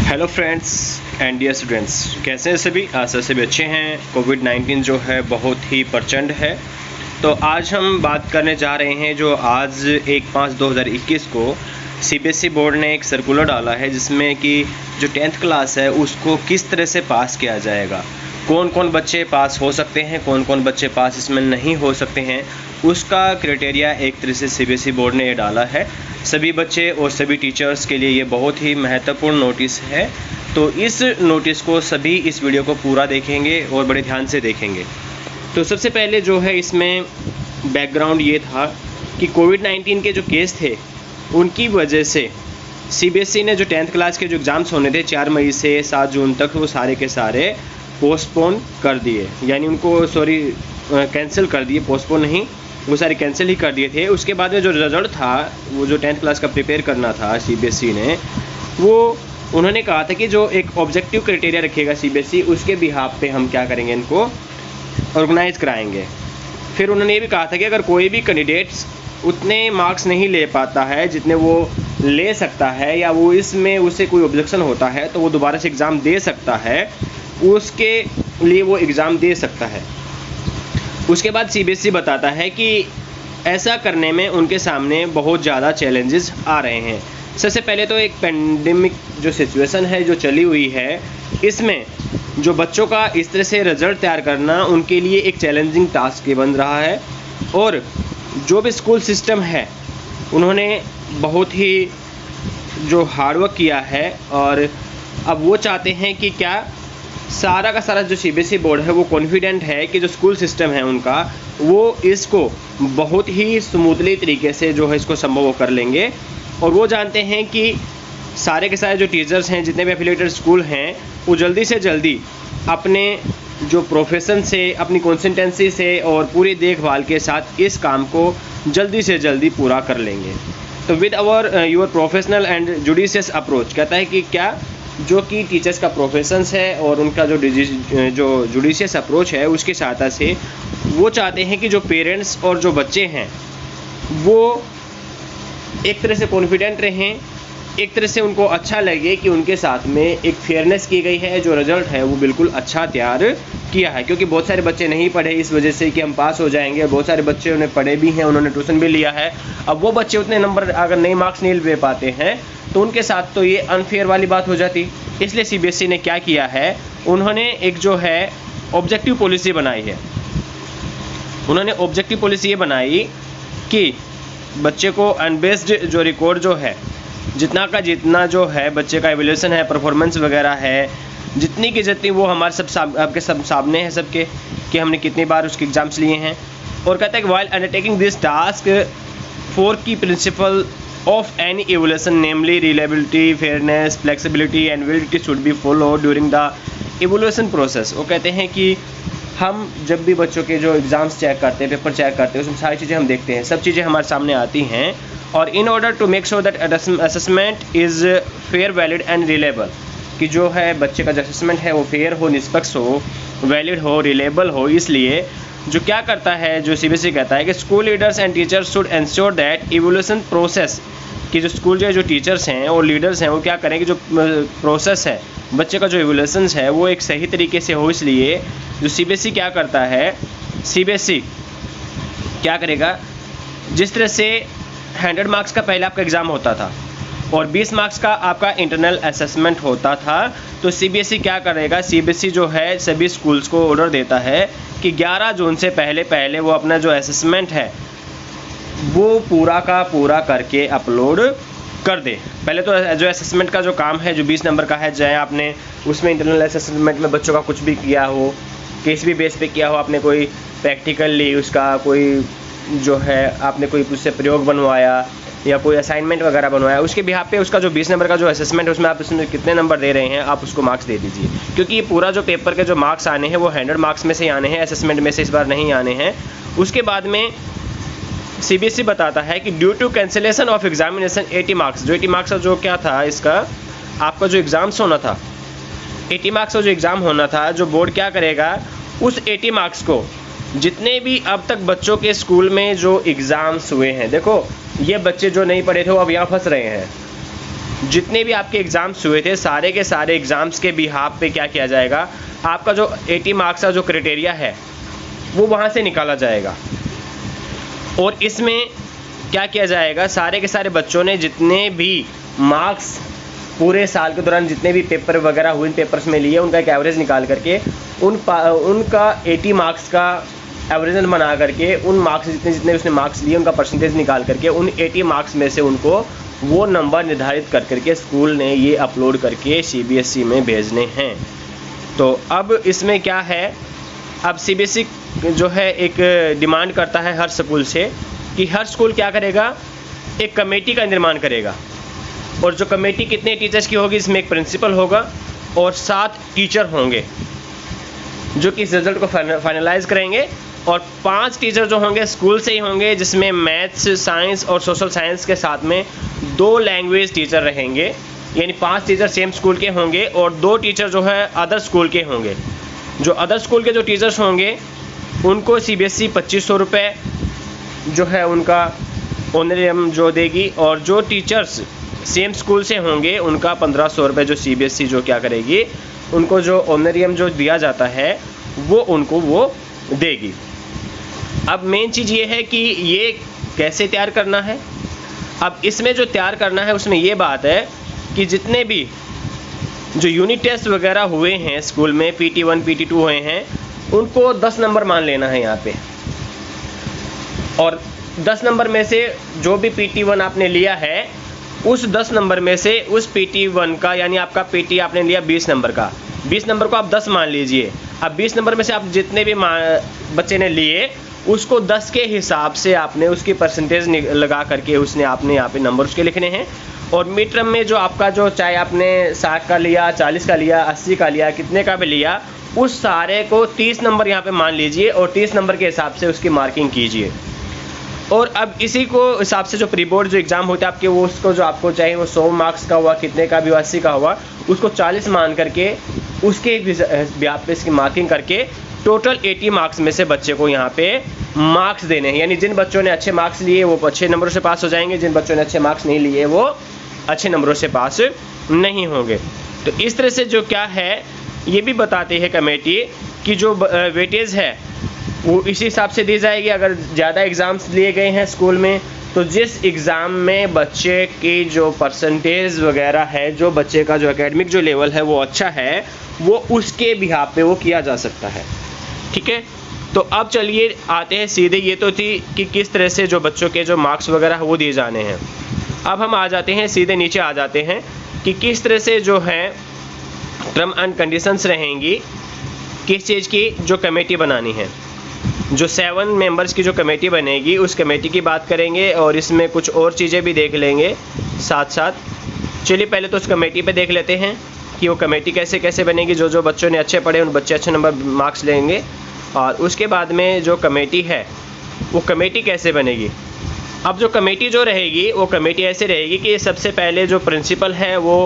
Hello friends and dear students, कैसे हैं सभी? आशा सभी अच्छे हैं। कोविड-19 जो है बहुत ही प्रचंड है। तो आज हम बात करने जा रहे हैं जो आज 1/5/2021 को सीबीएसई बोर्ड ने एक सर्कुलर डाला है जिसमें कि जो 10th क्लास है उसको किस तरह से पास किया जाएगा, कौन कौन बच्चे पास हो सकते हैं, कौन कौन बच्चे पास इसमें नहीं हो सकते हैं, उसका क्राइटेरिया एक तरह से सीबीएसई बोर्ड ने ये डाला है। सभी बच्चे और सभी टीचर्स के लिए ये बहुत ही महत्वपूर्ण नोटिस है। तो इस नोटिस को सभी इस वीडियो को पूरा देखेंगे और बड़े ध्यान से देखेंगे। तो सबसे पहले जो है इसमें बैकग्राउंड ये था कि कोविड-19 के जो केस थे उनकी वजह से सीबीएसई ने जो 10th क्लास के जो एग्ज़ाम्स होने थे 4 मई से 7 जून तक वो सारे के सारे पोस्टपोन कर दिए, यानी उनको कैंसिल कर दिए, पोस्टपोन नहीं, वो सारे कैंसिल ही कर दिए थे। उसके बाद में जो रिज़ल्ट था वो जो 10th क्लास का प्रिपेयर करना था सीबीएसई ने, वो उन्होंने कहा था कि जो एक ऑब्जेक्टिव क्राइटेरिया रखेगा सीबीएसई उसके बिहाफ पे हम क्या करेंगे, इनको ऑर्गेनाइज़ कराएंगे। फिर उन्होंने ये भी कहा था कि अगर कोई भी कैंडिडेट्स उतने मार्क्स नहीं ले पाता है जितने वो ले सकता है या वो इसमें उससे कोई ऑब्जेक्शन होता है तो वो दोबारा से एग्ज़ाम दे सकता है, उसके लिए वो एग्ज़ाम दे सकता है। उसके बाद सीबीएसई बताता है कि ऐसा करने में उनके सामने बहुत ज़्यादा चैलेंजेस आ रहे हैं। सबसे पहले तो एक पेंडेमिक जो सिचुएशन है जो चली हुई है, इसमें जो बच्चों का इस तरह से रिजल्ट तैयार करना उनके लिए एक चैलेंजिंग टास्क बन रहा है। और जो भी स्कूल सिस्टम है उन्होंने बहुत ही जो हार्डवर्क किया है और अब वो चाहते हैं कि क्या सारा का सारा जो सीबीएसई बोर्ड है वो कॉन्फिडेंट है कि जो स्कूल सिस्टम है उनका वो इसको बहुत ही स्मूथली तरीके से जो है इसको संभव कर लेंगे। और वो जानते हैं कि सारे के सारे जो टीचर्स हैं, जितने भी एफिलिएटेड स्कूल हैं, वो जल्दी से जल्दी अपने जो प्रोफेशन से, अपनी कंसिस्टेंसी से और पूरी देखभाल के साथ इस काम को जल्दी से जल्दी पूरा कर लेंगे। तो with your professional and judicious approach, कहता है कि क्या जो कि टीचर्स का प्रोफेशंस है और उनका जो जुडिशियस अप्रोच है उसकी सहायता से वो चाहते हैं कि जो पेरेंट्स और जो बच्चे हैं वो एक तरह से कॉन्फिडेंट रहें, एक तरह से उनको अच्छा लगे कि उनके साथ में एक फेयरनेस की गई है, जो रिज़ल्ट है वो बिल्कुल अच्छा तैयार किया है। क्योंकि बहुत सारे बच्चे नहीं पढ़े इस वजह से कि हम पास हो जाएंगे, बहुत सारे बच्चे उन्हें पढ़े भी हैं, उन्होंने ट्यूशन भी लिया है। अब वो बच्चे उतने नंबर अगर नए मार्क्स नहीं ले पाते हैं तो उनके साथ तो ये अनफेयर वाली बात हो जाती। इसलिए सीबीएसई ने क्या किया है, उन्होंने एक जो है ऑब्जेक्टिव पॉलिसी बनाई है। उन्होंने ऑब्जेक्टिव पॉलिसी ये बनाई कि बच्चे को अनबेस्ड जो रिकॉर्ड जो है, जितना का जितना जो है बच्चे का एवल्यूशन है, परफॉर्मेंस वगैरह है, जितनी की जितनी वो हमारे आपके सब सामने है सबके कि हमने कितनी बार उसके एग्ज़ाम्स लिए हैं। और कहता है कि वाइल अंडरटेकिंग दिस टास्क 4 की principal of any evaluation, namely reliability, fairness, flexibility and validity should be followed during the evaluation process। वो कहते हैं कि हम जब भी बच्चों के जो एग्ज़ाम्स चेक करते हैं, पेपर चेक करते हैं, उसमें सारी चीज़ें हम देखते हैं, सब चीज़ें हमारे सामने आती हैं। और in order to make sure that assessment is fair, valid and reliable, कि जो है बच्चे का जो असेसमेंट है वो फेयर हो, निष्पक्ष हो, वैलिड हो, रिलेबल हो। इसलिए जो क्या करता है, जो सीबीएसई कहता है कि school leaders and teachers should ensure that evolution process, कि जो स्कूल जो टीचर्स हैं और लीडर्स हैं वो क्या करें कि जो प्रोसेस है बच्चे का जो इवोल्यूशन है वो एक सही तरीके से हो। इसलिए जो सीबीएसई क्या करता है, सीबीएसई क्या करेगा, जिस तरह से 100 मार्क्स का पहले आपका एग्ज़ाम होता था और 20 मार्क्स का आपका इंटरनल असेसमेंट होता था, तो सीबीएसई क्या करेगा, सीबीएसई जो है सभी स्कूल्स को ऑर्डर देता है कि 11 जून से पहले वो अपना जो असेसमेंट है वो पूरा का पूरा करके अपलोड कर दे। पहले तो जो असेसमेंट का जो काम है जो 20 नंबर का है, चाहे आपने उसमें इंटरनल असेसमेंट में बच्चों का कुछ भी किया हो, किस भी बेस पे किया हो, आपने कोई प्रैक्टिकल ली, उसका कोई जो है आपने कोई उससे प्रयोग बनवाया या कोई असाइनमेंट वगैरह बनवाया, उसके बिहाफ पे उसका जो 20 नंबर का जो असेसमेंट है उसमें आप उसमें कितने नंबर दे रहे हैं आप उसको मार्क्स दे दीजिए। क्योंकि ये पूरा जो पेपर के जो मार्क्स आने हैं वो 100 मार्क्स में से आने हैं, असेसमेंट में से इस बार नहीं आने हैं। उसके बाद में सीबीएसई बताता है कि due to cancellation of examination 80 marks, जो 80 मार्क्स का जो क्या था, इसका आपका जो एग्ज़ाम्स होना था, 80 मार्क्स का जो एग्ज़ाम होना था, जो बोर्ड क्या करेगा उस 80 मार्क्स को जितने भी अब तक बच्चों के स्कूल में जो एग्ज़ाम्स हुए हैं, देखो ये बच्चे जो नहीं पढ़े थे वो अब यहाँ फंस रहे हैं, जितने भी आपके एग्ज़ाम्स हुए थे सारे के सारे एग्ज़ाम्स के बिहाफ पे क्या किया जाएगा, आपका जो 80 मार्क्स का जो क्राइटेरिया है वो वहाँ से निकाला जाएगा। और इसमें क्या किया जाएगा, सारे के सारे बच्चों ने जितने भी मार्क्स पूरे साल के दौरान जितने भी पेपर वगैरह हुए पेपर्स में लिए उनका एक एवरेज निकाल करके उनका 80 मार्क्स का एवरेज बना करके उन मार्क्स जितने उसने मार्क्स लिए उनका परसेंटेज निकाल करके उन 80 मार्क्स में से उनको वो नंबर निर्धारित कर करके स्कूल ने ये अपलोड करके CBSE में भेजने हैं। तो अब इसमें क्या है, अब CBSE जो है एक डिमांड करता है हर स्कूल से कि हर स्कूल क्या करेगा, एक कमेटी का निर्माण करेगा। और जो कमेटी कितने टीचर्स की होगी, इसमें एक प्रिंसिपल होगा और 7 टीचर होंगे जो कि इस रिज़ल्ट को फाइनलाइज करेंगे। और 5 टीचर जो होंगे स्कूल से ही होंगे, जिसमें मैथ्स, साइंस और सोशल साइंस के साथ में 2 लैंग्वेज टीचर रहेंगे। यानी 5 टीचर सेम स्कूल के होंगे और 2 टीचर जो है अदर स्कूल के होंगे। जो अदर स्कूल के जो टीचर्स होंगे उनको CBSE 2500 रुपये जो है उनका ऑनरेरियम जो देगी, और जो टीचर्स सेम स्कूल से होंगे उनका 1500 रुपये जो CBSE जो क्या करेगी, उनको जो ऑनरेरियम जो दिया जाता है वो उनको वो देगी। अब मेन चीज़ ये है कि ये कैसे तैयार करना है। अब इसमें जो तैयार करना है उसमें ये बात है कि जितने भी जो यूनिट टेस्ट वगैरह हुए हैं स्कूल में, PT1 PT2 हुए हैं, उनको 10 नंबर मान लेना है यहाँ पे। और 10 नंबर में से जो भी PT1 आपने लिया है उस 10 नंबर में से उस PT1 का, यानी आपका PT आपने लिया 20 नंबर का, 20 नंबर को आप 10 मान लीजिए। अब 20 नंबर में से आप जितने भी बच्चे ने लिए उसको 10 के हिसाब से आपने उसकी परसेंटेज लगा करके उसने आपने यहाँ पे नंबर उसके लिखने हैं। और मिड टर्म में जो आपका जो चाहे आपने 60 का लिया, 40 का लिया, 80 का लिया, कितने का भी लिया, उस सारे को 30 नंबर यहाँ पे मान लीजिए और 30 नंबर के हिसाब से उसकी मार्किंग कीजिए। और अब इसी को हिसाब से जो प्री बोर्ड जो एग्ज़ाम होता है आपके, वो उसको जो आपको चाहिए वो 100 मार्क्स का हुआ, कितने का भी हुआ, 80 का हुआ, उसको 40 मान करके उसके ब्याज पे इसकी मार्किंग करके टोटल 80 मार्क्स में से बच्चे को यहाँ पे मार्क्स देने हैं। यानी जिन बच्चों ने अच्छे मार्क्स लिए वो अच्छे नंबरों से पास हो जाएंगे, जिन बच्चों ने अच्छे मार्क्स नहीं लिए वो अच्छे नंबरों से पास नहीं होंगे। तो इस तरह से जो क्या है ये भी बताती है कमेटी कि जो वेटेज है वो इसी हिसाब से दी जाएगी। अगर ज़्यादा एग्ज़ाम्स लिए गए हैं स्कूल में तो जिस एग्ज़ाम में बच्चे की जो परसेंटेज वगैरह है, जो बच्चे का जो एकेडमिक जो लेवल है वो अच्छा है, वो उसके बिहाफ पे वो किया जा सकता है। ठीक है, तो अब चलिए आते हैं सीधे, ये तो थी कि किस तरह से जो बच्चों के जो मार्क्स वगैरह वो दिए जाने हैं। अब हम आ जाते हैं सीधे नीचे आ जाते हैं कि किस तरह से जो है टर्म एंड कंडीशंस रहेंगी, किस चीज़ की जो कमेटी बनानी है। जो 7 मेंबर्स की जो कमेटी बनेगी उस कमेटी की बात करेंगे और इसमें कुछ और चीज़ें भी देख लेंगे साथ साथ। चलिए पहले तो उस कमेटी पे देख लेते हैं कि वो कमेटी कैसे कैसे बनेगी। जो जो बच्चों ने अच्छे पढ़े उन बच्चे अच्छे नंबर मार्क्स लेंगे। और उसके बाद में जो कमेटी है वो कमेटी कैसे बनेगी। अब जो कमेटी जो रहेगी वो कमेटी ऐसे रहेगी कि सबसे पहले जो प्रिंसिपल है वो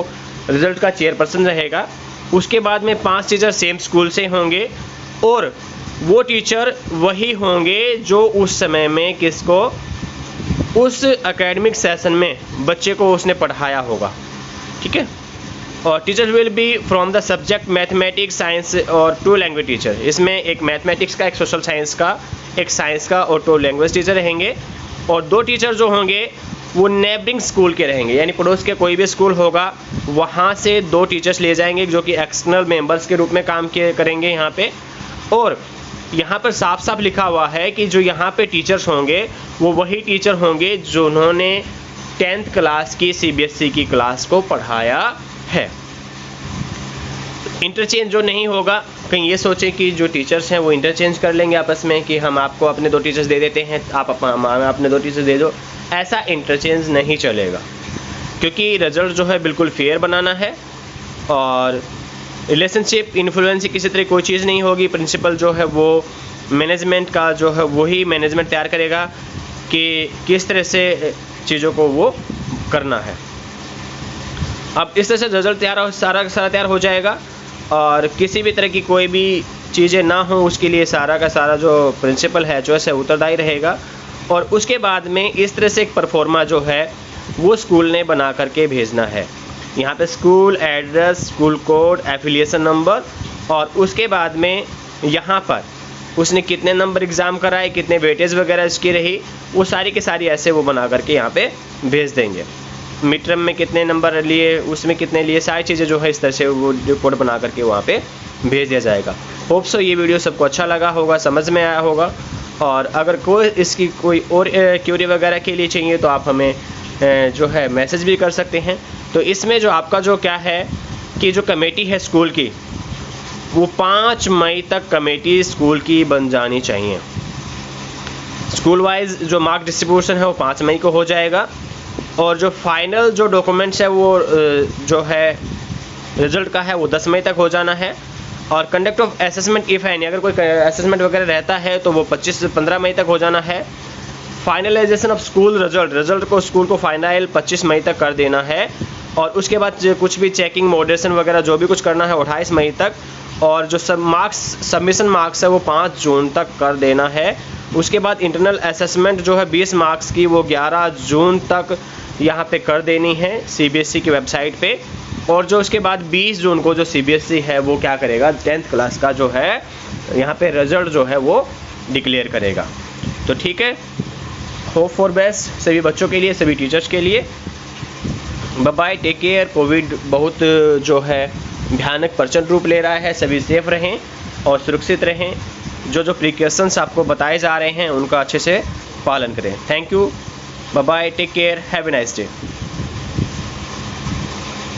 रिज़ल्ट का चेयरपर्सन रहेगा। उसके बाद में 5 टीचर सेम स्कूल से होंगे और वो टीचर वही होंगे जो उस समय में किसको उस एकेडमिक सेशन में बच्चे को उसने पढ़ाया होगा। ठीक है, और teacher will be from the subject mathematics, science और 2 लैंग्वेज टीचर। इसमें एक मैथमेटिक्स का, एक सोशल साइंस का, एक साइंस का और 2 लैंग्वेज टीचर रहेंगे। और 2 टीचर जो होंगे वो नेबरिंग स्कूल के रहेंगे, यानी पड़ोस के कोई भी स्कूल होगा वहाँ से 2 टीचर्स ले जाएंगे जो कि एक्सटर्नल मेंबर्स के रूप में काम करेंगे यहाँ पे। और यहाँ पर साफ साफ लिखा हुआ है कि जो यहाँ पे टीचर्स होंगे वो वही टीचर होंगे जिन्होंने 10th क्लास की CBSE की क्लास को पढ़ाया है। इंटरचेंज जो नहीं होगा, कहीं ये सोचें कि जो टीचर्स हैं वो इंटरचेंज कर लेंगे आपस में कि हम आपको अपने 2 टीचर्स दे देते हैं, आप अपने 2 टीचर्स दे दो। ऐसा इंटरचेंज नहीं चलेगा क्योंकि रिजल्ट जो है बिल्कुल फेयर बनाना है। और रिलेशनशिप इन्फ्लुएंस किसी तरह कोई चीज़ नहीं होगी। प्रिंसिपल जो है वो मैनेजमेंट का जो है वही मैनेजमेंट तैयार करेगा कि किस तरह से चीज़ों को वो करना है। अब इस तरह से रिजल्ट सारा तैयार हो जाएगा और किसी भी तरह की कोई भी चीज़ें ना हो उसके लिए सारा का सारा जो प्रिंसिपल है जो है उत्तरदायी रहेगा। और उसके बाद में इस तरह से एक परफॉर्मा जो है वो स्कूल ने बना करके भेजना है। यहाँ पे school address, school code, affiliation number, और उसके बाद में यहाँ पर उसने कितने नंबर एग्ज़ाम कराए, कितने वेटेज वगैरह इसकी रही, वो सारी की सारी ऐसे वो बना करके यहाँ पे भेज देंगे। मिड टर्म में कितने नंबर लिए, उसमें कितने लिए, सारी चीज़ें जो है इस तरह से वो रिपोर्ट बना करके वहाँ पे भेज दिया जाएगा। होप सो ये वीडियो सबको अच्छा लगा होगा, समझ में आया होगा। और अगर कोई इसकी कोई और क्यूरी वगैरह के लिए चाहिए तो आप हमें जो है मैसेज भी कर सकते हैं। तो इसमें जो आपका जो क्या है कि जो कमेटी है स्कूल की, वो 5 मई तक कमेटी स्कूल की बन जानी चाहिए। स्कूल वाइज जो मार्क डिस्ट्रीब्यूशन है वो 5 मई को हो जाएगा, और जो फाइनल जो डॉक्यूमेंट्स है वो जो है रिजल्ट का है वो 10 मई तक हो जाना है। और conduct of assessment if any, अगर कोई असेसमेंट वगैरह रहता है तो वो 25 से 15 मई तक हो जाना है। फाइनलाइजेशन ऑफ स्कूल रिजल्ट को स्कूल को फाइनल 25 मई तक कर देना है। और उसके बाद कुछ भी चेकिंग, मॉडरेशन वगैरह जो भी कुछ करना है 28 मई तक। और जो सबमिशन मार्क्स है वो 5 जून तक कर देना है। उसके बाद इंटरनल असेसमेंट जो है 20 मार्क्स की वो 11 जून तक यहाँ पे कर देनी है CBSE की वेबसाइट पे। और जो उसके बाद 20 जून को जो CBSE है वो क्या करेगा, 10th क्लास का जो है यहाँ पे रिजल्ट जो है वो डिक्लेयर करेगा। तो ठीक है, होप फॉर बेस्ट सभी बच्चों के लिए, सभी टीचर्स के लिए। Bye bye, take care. Covid बहुत जो है भयानक प्रचंड रूप ले रहा है, सभी सेफ रहें और सुरक्षित रहें। जो प्रिकॉशंस आपको बताए जा रहे हैं उनका अच्छे से पालन करें। Thank you, bye bye, take care, have a nice day.